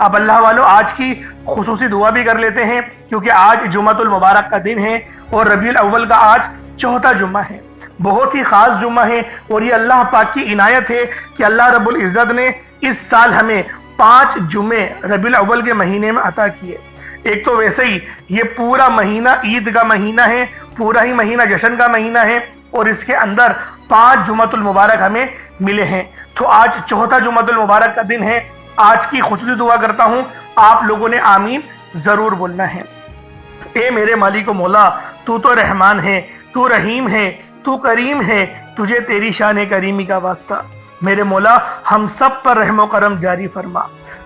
اب اللہ والوں آج کی خصوصی دعا بھی کر لیتے ہیں، کیونکہ آج جمعۃ المبارک کا دن ہے اور ربیع الاول کا آج چوتھا جمعہ ہے، بہت ہی خاص جمعہ ہے، اور یہ اللہ پاک کی عنایت ہے کہ اللہ رب العزت نے اس سال ہمیں 5 جمعے ربیع الاول کے مہینے میں عطا کیے۔ ایک تو ویسے ہی یہ پورا مہینہ عید کا مہینہ ہے، پورا ہی مہینہ جشن کا مہینہ ہے، اور اس کے اندر 5 جمعۃ المبارک ہمیں ملے ہیں۔ تو آج چوتھا جمعۃ المبارک کا دن ہے۔ آج کی خصوصی دعا کرتا ہوں، آپ لوگوں نے آمین ضرور بولنا ہے۔ اے میرے مالک و مولا، تو تو رحمان ہے، تو رحیم ہے، تو کریم ہے، تجھے تیری شان کریمی کا واسطہ۔ میرے مولا ہم سب پر رحم و کرم جاری فرما،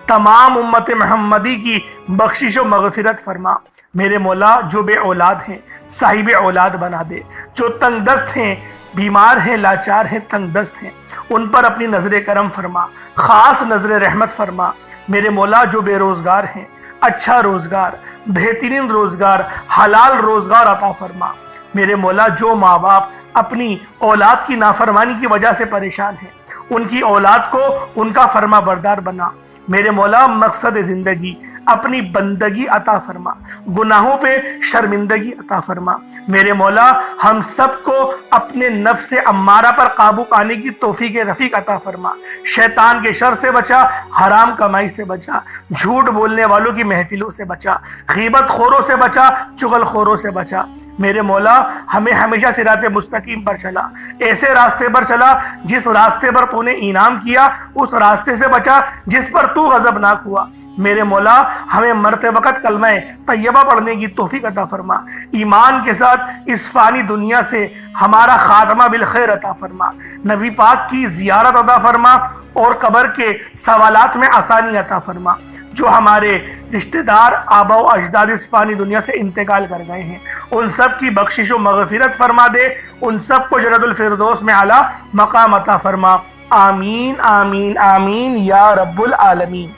تمام امت محمدی کی بخشش و مغفرت فرما۔ میرے مولا جو بے اولاد ہیں صاحب اولاد بنا دے، جو تنگ دست ہیں، بیمار ہیں، لاچار ہیں، تنگ دست ہیں، ان پر اپنی نظر کرم فرما، خاص نظر رحمت فرما۔ میرے مولا جو بے روزگار ہیں اچھا روزگار، بہترین روزگار، حلال روزگار عطا فرما۔ میرے مولا جو ماں باپ اپنی اولاد کی نافرمانی کی وجہ سے پریشان ہیں، ان کی اولاد کو ان کا فرما بردار بنا۔ میرے مولا مقصد زندگی اپنی بندگی عطا فرما، گناہوں پہ شرمندگی عطا فرما۔ میرے مولا ہم سب کو اپنے نفس امارہ پر قابو پانے کی توفیق رفیق عطا فرما، شیطان کے شر سے بچا، حرام کمائی سے بچا، جھوٹ بولنے والوں کی محفلوں سے بچا، غیبت خوروں سے بچا، چغل خوروں سے بچا۔ میرے مولا ہمیں ہمیشہ صراط مستقیم پر چلا، ایسے راستے پر چلا جس راستے پر تو نے انعام کیا، اس راستے سے بچا جس پر تو غضبناک ہوا۔ میرے مولا ہمیں مرتے وقت کلمہ طیبہ پڑھنے کی توفیق عطا فرما، ایمان کے ساتھ اس فانی دنیا سے ہمارا خاتمہ بالخیر عطا فرما، نبی پاک کی زیارت عطا فرما، اور قبر کے سوالات میں آسانی عطا فرما۔ جو ہمارے رشتہ دار آبا و اجداد اس فانی دنیا سے انتقال کر گئے ہیں، ان سب کی بخشش و مغفرت فرما دے، ان سب کو جنت الفردوس میں اعلیٰ مقام عطا فرما۔ آمین آمین آمین یا رب العالمین۔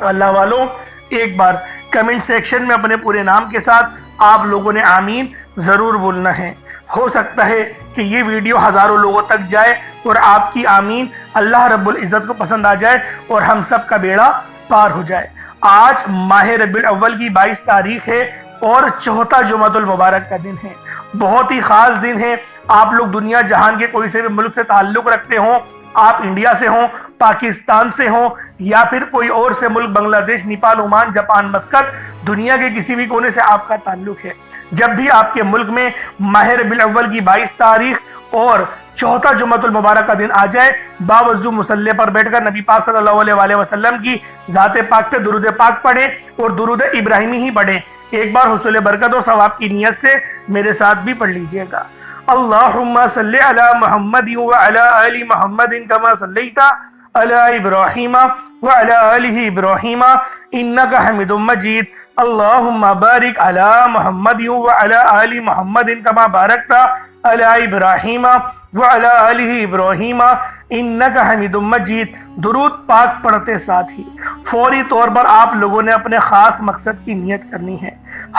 اللہ والوں ایک بار کمنٹ سیکشن میں اپنے پورے نام کے ساتھ آپ لوگوں نے آمین ضرور بولنا ہے۔ ہو سکتا ہے کہ یہ ویڈیو ہزاروں لوگوں تک جائے اور آپ کی آمین اللہ رب العزت کو پسند آ جائے اور ہم سب کا بیڑا پار ہو جائے۔ آج ماہ ربیع الاول کی 22 تاریخ ہے اور چوتھا جمعۃ المبارک کا دن ہے، بہت ہی خاص دن ہے۔ آپ لوگ دنیا جہان کے کوئی سے بھی ملک سے تعلق رکھتے ہوں، آپ انڈیا سے ہوں، پاکستان سے ہوں، یا پھر کوئی اور سے ملک، بنگلہ دیش، نیپال، عمان، جاپان، مسقط، دنیا کے کسی بھی کونے سے آپ کا تعلق ہے، جب بھی آپ کے ملک میں ماہ ربیع الاول کی 22 تاریخ اور چوتھا جمعۃ المبارک کا دن آ جائے، باوضو مصلی پر بیٹھ کر نبی پاک صلی اللہ علیہ وآلہ وسلم کی ذات پاک پہ درود پاک پڑھیں اور درود ابراہیمی ہی پڑھیں۔ ایک بار حصول برکت و ثواب کی نیت سے میرے ساتھ بھی پڑھ لیجئے گا۔ اللہم صلی علی محمد وعلی آل محمد کما صلیت علی ابراہیم وعلی آل ابراہیم انکا حمید مجید۔ اللہم بارک علی محمد وعلی آل محمد کما بارکت علی ابراہیم وعلی آل ابراہیم انکا حمید مجید۔ درود پاک پڑھتے ساتھ ہی فوری طور پر آپ لوگوں نے اپنے خاص مقصد کی نیت کرنی ہے۔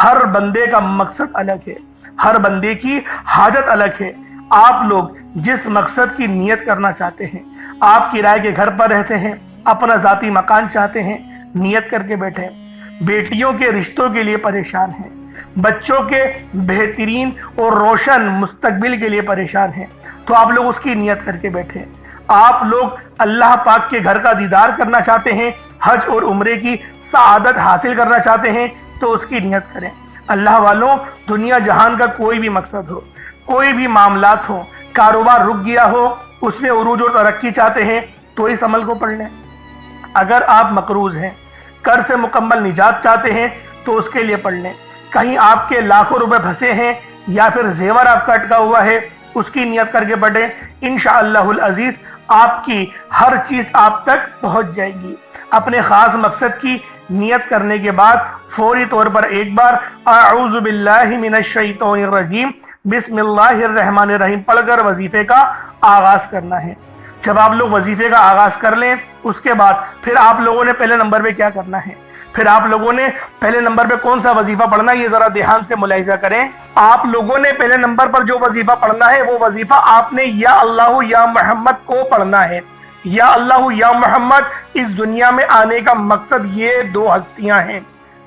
ہر بندے کا مقصد الگ ہے، ہر بندے کی حاجت الگ ہے۔ آپ لوگ جس مقصد کی نیت کرنا چاہتے ہیں، آپ کرائے کے گھر پر رہتے ہیں، اپنا ذاتی مکان چاہتے ہیں، نیت کر کے بیٹھیں۔ بیٹیوں کے رشتوں کے لیے پریشان ہیں، بچوں کے بہترین اور روشن مستقبل کے لیے پریشان ہیں، تو آپ لوگ اس کی نیت کر کے بیٹھیں۔ آپ لوگ اللہ پاک کے گھر کا دیدار کرنا چاہتے ہیں، حج اور عمرے کی سعادت حاصل کرنا چاہتے ہیں، تو اس کی نیت کریں۔ اللہ والوں دنیا جہان کا کوئی بھی مقصد ہو، کوئی بھی معاملات ہو، کاروبار رک گیا ہو، اس میں عروج و ترقی چاہتے ہیں تو اس عمل کو پڑھ لیں۔ اگر آپ مقروض ہیں، قرض سے مکمل نجات چاہتے ہیں تو اس کے لیے پڑھ لیں۔ کہیں آپ کے لاکھوں روپے پھنسے ہیں یا پھر زیور آپ کا اٹکا ہوا ہے، اس کی نیت کر کے پڑھیں۔ انشاءاللہ العزیز آپ کی ہر چیز آپ تک پہنچ جائے گی۔ اپنے خاص مقصد کی نیت کرنے کے بعد فوری طور پر ایک بار اعوذ باللہ من الشیطان الرجیم بسم اللہ الرحمن الرحیم پڑھ کر وظیفے کا آغاز کرنا ہے۔ جب آپ لوگ وظیفے کا آغاز کر لیں، اس کے بعد پھر آپ لوگوں نے پہلے نمبر پہ کیا کرنا ہے، پھر آپ لوگوں نے پہلے نمبر پہ کون سا وظیفہ پڑھنا ہے، یہ ذرا دھیان سے ملاحظہ کریں۔ آپ لوگوں نے پہلے نمبر پر جو وظیفہ پڑھنا ہے، وہ وظیفہ آپ نے یا اللہ یا محمد کو پڑھنا ہے۔ یا اللہ یا محمد اس دنیا میں آنے کا مقصد یہ دو ہستیاں ہیں۔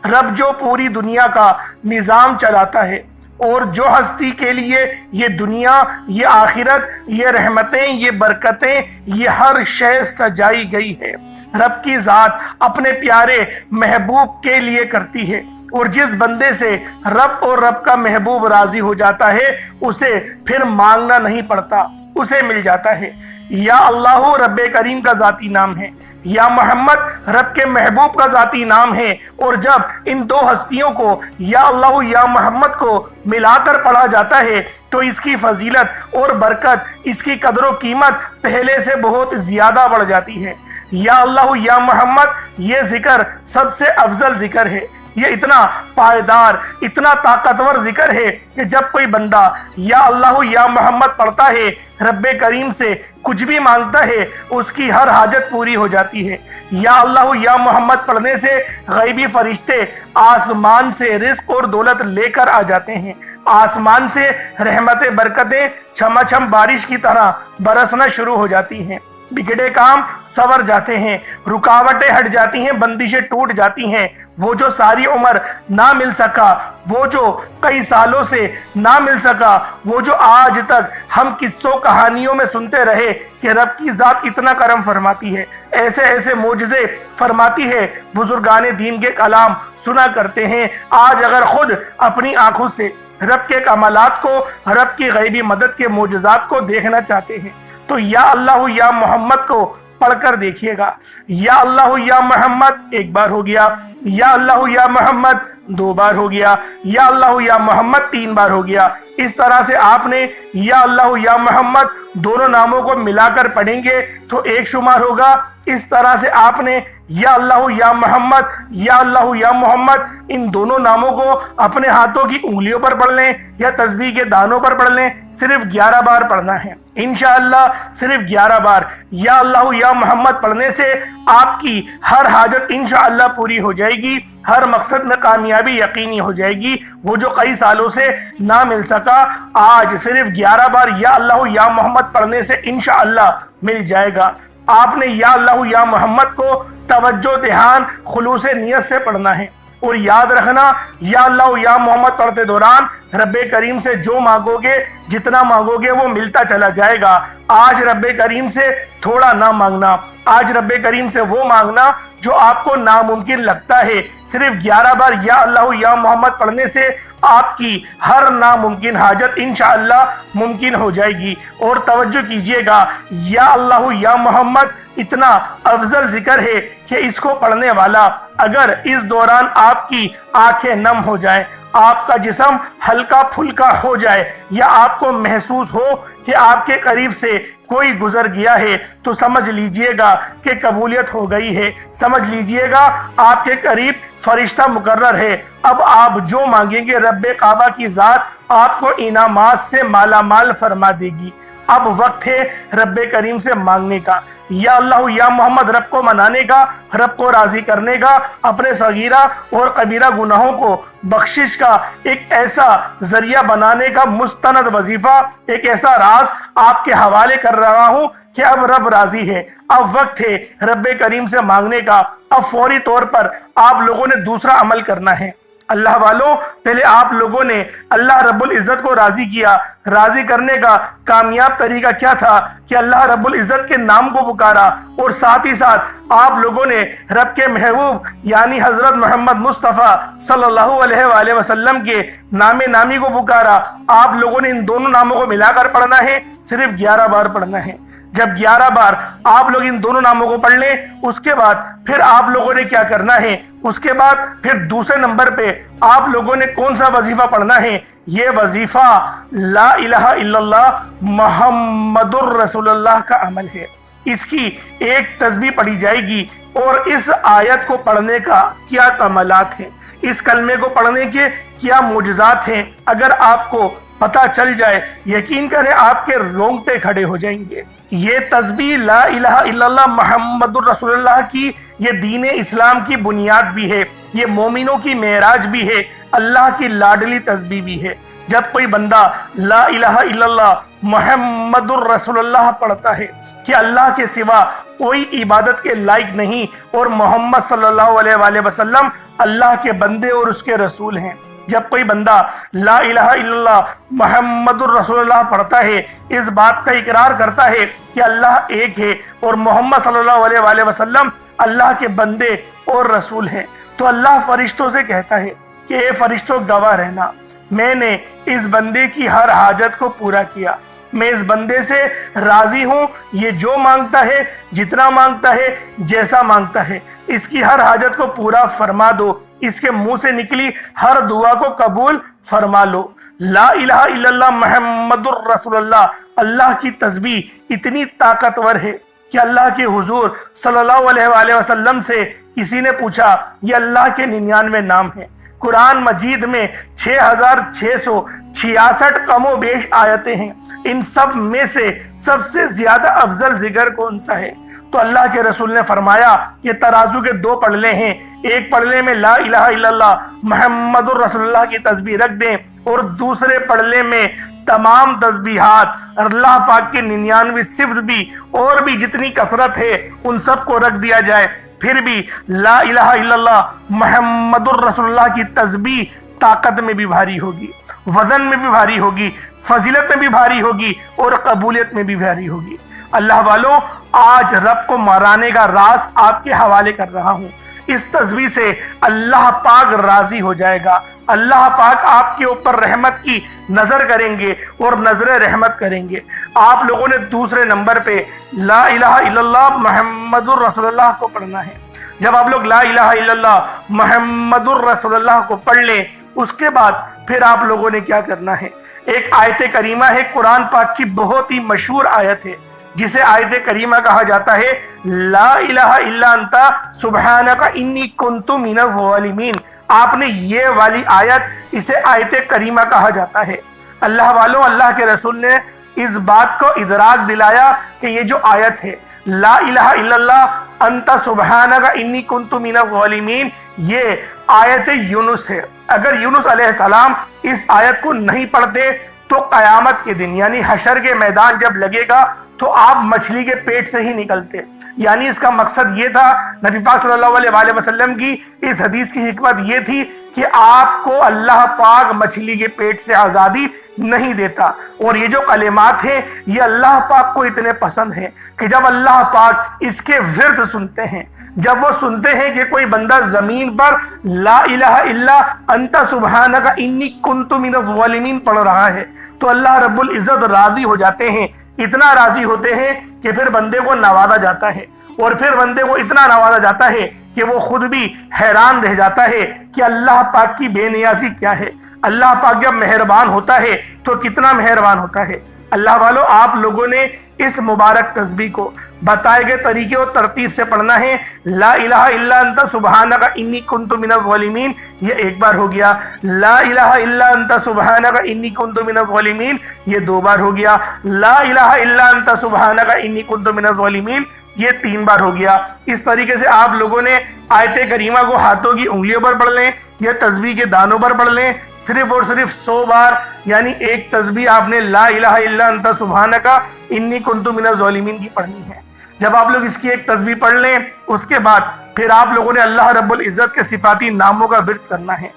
رب جو پوری دنیا کا نظام چلاتا ہے اور جو ہستی کے لیے یہ دنیا، یہ آخرت، یہ رحمتیں، یہ برکتیں، یہ ہر شے سجائی گئی ہے، رب کی ذات اپنے پیارے محبوب کے لیے کرتی ہے، اور جس بندے سے رب اور رب کا محبوب راضی ہو جاتا ہے اسے پھر مانگنا نہیں پڑتا، اسے مل جاتا ہے۔ یا اللہ رب کریم کا ذاتی نام ہے، یا محمد رب کے محبوب کا ذاتی نام ہے، اور جب ان دو ہستیوں کو یا اللہ یا محمد کو ملا کر پڑھا جاتا ہے تو اس کی فضیلت اور برکت، اس کی قدر و قیمت پہلے سے بہت زیادہ بڑھ جاتی ہے۔ یا اللہ یا محمد یہ ذکر سب سے افضل ذکر ہے، یہ اتنا پائیدار، اتنا طاقتور ذکر ہے کہ جب کوئی بندہ یا اللہ یا محمد پڑھتا ہے، رب کریم سے کچھ بھی مانگتا ہے، اس کی ہر حاجت پوری ہو جاتی ہے۔ یا اللہ یا محمد پڑھنے سے غیبی فرشتے آسمان سے رزق اور دولت لے کر آ جاتے ہیں، آسمان سے رحمت برکتیں چھما چھم بارش کی طرح برسنا شروع ہو جاتی ہیں، بگڑے کام سور جاتے ہیں، رکاوٹیں ہٹ جاتی ہیں، بندشیں ٹوٹ جاتی ہیں۔ وہ جو ساری عمر نہ مل سکا، وہ جو کئی سالوں سے نہ مل سکا، وہ جو آج تک ہم قصوں کہانیوں میں سنتے رہے کہ رب کی ذات اتنا کرم فرماتی ہے، ایسے ایسے معجزے فرماتی ہے، بزرگان دین کے کلام سنا کرتے ہیں، آج اگر خود اپنی آنکھوں سے رب کے کمالات کو، رب کی غیبی مدد کے معجزات کو دیکھنا چاہتے ہیں تو یا اللہ یا محمد کو پڑھ کر دیکھیے گا۔ یا اللہ یا محمد ایک بار ہو گیا، یا اللہ یا محمد دو بار ہو گیا، یا اللہ یا محمد تین بار ہو گیا۔ اس طرح سے آپ نے یا اللہ یا محمد دونوں ناموں کو ملا کر پڑھیں گے تو ایک شمار ہوگا۔ اس طرح سے آپ نے یا اللہ یا محمد، یا اللہ یا محمد ان دونوں ناموں کو اپنے ہاتھوں کی انگلیوں پر پڑھ لیں یا تسبیح کے دانوں پر پڑھ لیں، صرف 11 بار پڑھنا ہے انشاءاللہ، صرف 11 بار یا اللہ یا محمد پڑھنے سے آپ کی ہر حاجت انشاءاللہ پوری ہو جائے گی، ہر مقصد میں کامیابی یقینی ہو جائے گی۔ وہ جو کئی سالوں سے نہ مل سکا، آج صرف 11 بار یا اللہ یا محمد پڑھنے سے انشاءاللہ مل جائے گا۔ آپ نے یا اللہ یا محمد کو توجہ، دھیان، خلوص نیت سے پڑھنا ہے، اور یاد رکھنا یا اللہ یا محمد پڑھتے دوران رب کریم سے جو مانگو گے، جتنا مانگو گے وہ ملتا چلا جائے گا۔ آج رب کریم سے تھوڑا نہ مانگنا، آج رب کریم سے وہ مانگنا جو آپ کو ناممکن لگتا ہے۔ صرف 11 بار یا اللہ یا محمد پڑھنے سے آپ کی ہر ناممکن حاجت انشاءاللہ ممکن ہو جائے گی۔ اور توجہ کیجئے گا، یا اللہ یا محمد اتنا افضل ذکر ہے کہ اس کو پڑھنے والا اگر اس دوران آپ کی آنکھیں نم ہو جائیں، آپ کا جسم ہلکا پھلکا ہو جائے، یا آپ کو محسوس ہو کہ آپ کے قریب سے کوئی گزر گیا ہے، تو سمجھ لیجئے گا کہ قبولیت ہو گئی ہے، سمجھ لیجئے گا آپ کے قریب فرشتہ مقرر ہے۔ اب آپ جو مانگیں گے رب کعبہ کی ذات آپ کو انعامات سے مالا مال فرما دے گی۔ اب وقت ہے رب کریم سے مانگنے کا، یا اللہ یا محمد رب کو منانے کا، رب کو راضی کرنے کا، اپنے صغیرہ اور کبیرہ گناہوں کو بخشش کا ایک ایسا ذریعہ بنانے کا مستند وظیفہ، ایک ایسا راز آپ کے حوالے کر رہا ہوں کہ اب رب راضی ہے، اب وقت ہے رب کریم سے مانگنے کا۔ اب فوری طور پر آپ لوگوں نے دوسرا عمل کرنا ہے۔ اللہ والوں، پہلے آپ لوگوں نے اللہ رب العزت کو راضی کیا، راضی کرنے کا کامیاب طریقہ کیا تھا کہ اللہ رب العزت کے نام کو پکارا، اور ساتھ ہی ساتھ آپ لوگوں نے رب کے محبوب یعنی حضرت محمد مصطفیٰ صلی اللہ علیہ وآلہ وسلم کے نام نامی کو پکارا۔ آپ لوگوں نے ان دونوں ناموں کو ملا کر پڑھنا ہے، صرف 11 بار پڑھنا ہے۔ جب 11 بار آپ لوگ ان دونوں ناموں کو پڑھ لیں، اس کے بعد پھر آپ لوگوں نے کیا کرنا ہے، اس کے بعد پھر دوسرے نمبر پہ آپ لوگوں نے کون سا وظیفہ پڑھنا ہے؟ یہ وظیفہ لا الہ الا اللہ محمد الرسول اللہ کا عمل ہے۔ اس کی ایک تسبیح پڑھی جائے گی، اور اس آیت کو پڑھنے کا کیا کمالات ہیں، اس کلمے کو پڑھنے کے کیا معجزات ہیں، اگر آپ کو پتہ چل جائے، یقین کریں آپ کے رونگٹے کھڑے ہو جائیں گے۔ یہ تسبیح لا الہ الا اللہ محمد الرسول اللہ کی یہ دین اسلام کی بنیاد بھی ہے، یہ مومنوں کی معراج بھی ہے، اللہ کی لاڈلی تسبیح بھی ہے۔ جب کوئی بندہ لا الہ الا اللہ محمد الرسول اللہ پڑھتا ہے کہ اللہ کے سوا کوئی عبادت کے لائق نہیں اور محمد صلی اللہ علیہ وآلہ وسلم اللہ کے بندے اور اس کے رسول ہیں۔ جب کوئی بندہ لا الہ الا اللہ محمد الرسول اللہ پڑھتا ہے، اس بات کا اقرار کرتا ہے کہ اللہ ایک ہے اور محمد صلی اللہ علیہ وآلہ وسلم اللہ کے بندے اور رسول ہیں، تو اللہ فرشتوں سے کہتا ہے کہ اے فرشتوں گواہ رہنا، میں نے اس بندے کی ہر حاجت کو پورا کیا، میں اس بندے سے راضی ہوں، یہ جو مانگتا ہے، جتنا مانگتا ہے، جیسا مانگتا ہے، اس کی ہر حاجت کو پورا فرما دو، اس کے منہ سے نکلی ہر دعا کو قبول فرما لو۔ لا الہ الا اللہ محمد الرسول اللہ، اللہ کی تسبیح اتنی طاقتور ہے کہ اللہ کے حضور صلی اللہ علیہ وآلہ وسلم سے کسی نے پوچھا، یہ اللہ کے 99 نام ہیں، قرآن مجید میں 6666 کم و بیش آیتیں ہیں، ان سب میں سے سب سے زیادہ افضل ذکر کون سا ہے؟ تو اللہ کے رسول نے فرمایا کہ ترازو کے 2 پلڑے ہیں، ایک پلڑے میں لا الہ الا اللہ محمد الرسول اللہ کی تسبیح رکھ دیں اور دوسرے پلڑے میں تمام تسبیحات اللہ پاک کے 99 صفر بھی اور بھی جتنی کثرت ہے ان سب کو رکھ دیا جائے، پھر بھی لا الہ الا اللہ محمد الرسول اللہ کی تسبیح طاقت میں بھی بھاری ہوگی، وزن میں بھی بھاری ہوگی، فضیلت میں بھی بھاری ہوگی اور قبولیت میں بھی بھاری ہوگی۔ اللہ والوں، آج رب کو مرانے کا راز آپ کے حوالے کر رہا ہوں۔ اس تسبیح سے اللہ پاک راضی ہو جائے گا، اللہ پاک آپ کے اوپر رحمت کی نظر کریں گے اور نظر رحمت کریں گے۔ آپ لوگوں نے دوسرے نمبر پہ لا الہ الا اللہ محمد الرسول اللہ کو پڑھنا ہے۔ جب آپ لوگ لا الہ الا اللہ محمد الرسول اللہ کو پڑھ لیں، اس کے بعد پھر آپ لوگوں نے کیا کرنا ہے؟ ایک آیت کریمہ ہے، قرآن پاک کی بہت ہی مشہور آیت ہے جسے آیت کریمہ کہا جاتا ہے، لا الہ الا انت سبحانک انی کنت من الظالمین۔ آپ نے یہ والی آیت، اسے آیت کریمہ کہا جاتا ہے۔ اللہ والوں، اللہ کے رسول نے اس بات کو ادراک دلایا کہ یہ جو آیت ہے لا الہ الا اللہ انت سبحانک انی کنت من الظالمین، یہ آیت یونس ہے۔ اگر یونس علیہ السلام اس آیت کو نہیں پڑھتے تو قیامت کے دن یعنی حشر کے میدان جب لگے گا تو آپ مچھلی کے پیٹ سے ہی نکلتے۔ یعنی اس کا مقصد یہ تھا، نبی پاک صلی اللہ علیہ وآلہ وسلم کی اس حدیث کی حکمت یہ تھی کہ آپ کو اللہ پاک مچھلی کے پیٹ سے آزادی نہیں دیتا۔ اور یہ جو کلمات ہیں یہ اللہ پاک کو اتنے پسند ہیں کہ جب اللہ پاک اس کے ورد سنتے ہیں، جب وہ سنتے ہیں کہ کوئی بندہ زمین پر لا الہ الا انت سبحانک انی کنت من الظالمین پڑھ رہا ہے، تو اللہ رب العزت راضی ہو جاتے ہیں، اتنا راضی ہوتے ہیں کہ پھر بندے کو نوازا جاتا ہے، اور پھر بندے کو اتنا نوازا جاتا ہے کہ وہ خود بھی حیران رہ جاتا ہے کہ اللہ پاک کی بے نیازی کیا ہے۔ اللہ پاک جب مہربان ہوتا ہے تو کتنا مہربان ہوتا ہے۔ اللہ والوں، آپ لوگوں نے اس مبارک تسبیح کو بتائے گئے طریقے اور ترتیب سے پڑھنا ہے۔ لا الہ الا انت سبحانک انی کنت من الظالمین، یہ ایک بار ہو گیا۔ لا الہ الا انت سبحانک انی کنت من الظالمین، یہ 2 بار ہو گیا۔ لا الہ الا انت سبحانک انی کنت من الظالمین، یہ 3 بار ہو گیا۔ اس طریقے سے آپ لوگوں نے آیت کریمہ کو ہاتھوں کی انگلیوں پر پڑھ لیں یا تسبیح کے دانوں پر پڑھ لیں، صرف اور صرف 100 بار، یعنی ایک تسبیح آپ نے لا الہ الا انت سبحانک انی کنت من الظالمین کی پڑھنی ہے۔ جب آپ لوگ اس کی ایک تسبیح پڑھ لیں، اس کے بعد پھر آپ لوگوں نے اللہ رب العزت کے صفاتی ناموں کا ورد کرنا ہے۔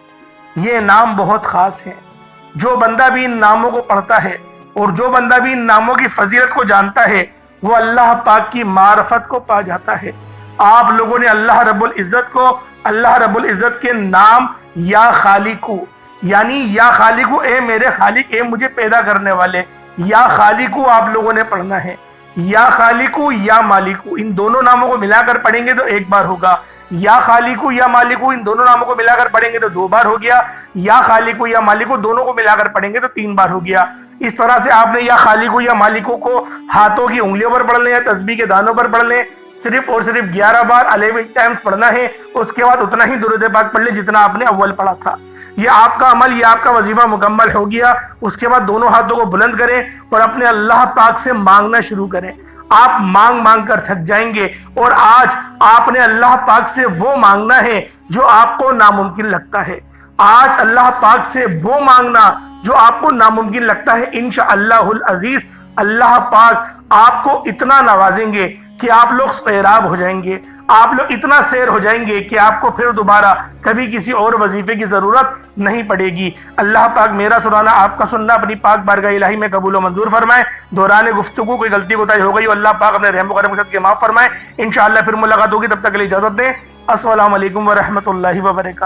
یہ نام بہت خاص ہیں، جو بندہ بھی ان ناموں کو پڑھتا ہے اور جو بندہ بھی ان ناموں کی فضیلت کو جانتا ہے وہ اللہ پاک کی معرفت کو پا جاتا ہے۔ آپ لوگوں نے اللہ رب العزت کو، اللہ رب العزت کے نام یا خالقو، یعنی یا خالقو اے میرے خالق، اے مجھے پیدا کرنے والے، یا خالقو آپ لوگوں نے پڑھنا ہے۔ یا خالقو یا مالکو، ان دونوں ناموں کو ملا کر پڑھیں گے تو 1 بار ہوگا۔ یا خالقو یا مالکو، ان دونوں ناموں کو ملا کر پڑھیں گے تو 2 بار ہو گیا۔ یا خالقو یا مالکو، دونوں کو ملا کر پڑھیں گے تو 3 بار ہو گیا۔ اس طرح سے آپ نے یا خالقو یا مالکو کو ہاتھوں کی انگلیوں پر پڑھ لیں یا تسبیح کے دانوں پر پڑھ لیں، صرف اور صرف 11 بار 11 ٹائمز پڑھنا ہے۔ اس کے بعد اتنا ہی درود پاک پڑھ لیں جتنا آپ نے اول پڑھا تھا۔ یہ آپ کا عمل، یہ آپ کا وظیفہ مکمل ہو گیا۔ اس کے بعد دونوں ہاتھوں کو بلند کریں اور اپنے اللہ پاک سے مانگنا شروع کریں۔ آپ مانگ مانگ کر تھک جائیں گے، اور آج آپ نے اللہ پاک سے وہ مانگنا ہے جو آپ کو ناممکن لگتا ہے۔ آج اللہ پاک سے وہ مانگنا جو آپ کو ناممکن لگتا ہے۔ انشاءاللہ العزیز اللہ پاک آپ کو اتنا نوازیں گے کہ آپ لوگ سیراب ہو جائیں گے، آپ لوگ اتنا سیر ہو جائیں گے کہ آپ کو پھر دوبارہ کبھی کسی اور وظیفے کی ضرورت نہیں پڑے گی۔ اللہ پاک میرا سنانا، آپ کا سننا اپنی پاک بارگاہ الہی میں قبول و منظور فرمائے۔ دوران گفتگو کوئی غلطی کوتاہی ہو گئی، اللہ پاک اپنے رحم و کرم کے ساتھ معاف فرمائے۔ انشاءاللہ پھر ملاقات ہوگی، تب تک کے لیے اجازت دیں۔ السلام علیکم ورحمۃ اللہ وبرکاتہ۔